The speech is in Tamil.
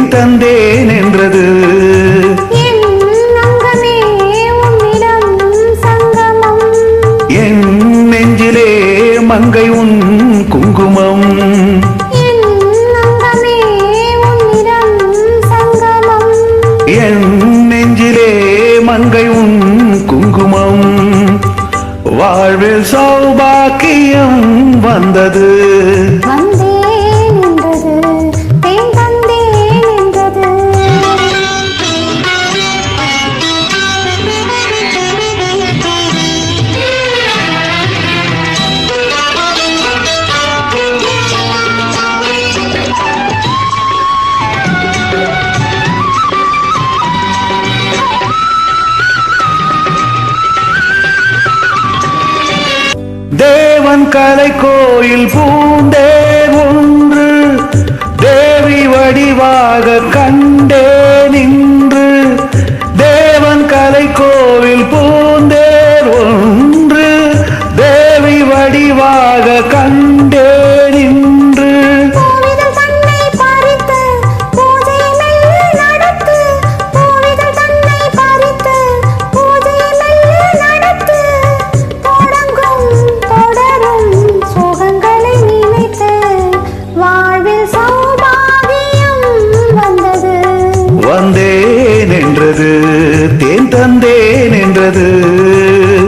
தந்தேன் என்றது. என் நெஞ்சிலே மங்கை உன் குங்குமம். என் நெஞ்சிலே மங்கை உன் குங்குமம். வாழ்வில் சௌபாக்கியம் வந்தது. தேவன் கலை கோயில் பூந்தேர் ஒன்று தேவி வடிவாக கண்டே நின்று. தேவன் கலை கோவில் பூந்தேர் ஒன்று தேவி வடிவாக கண்டே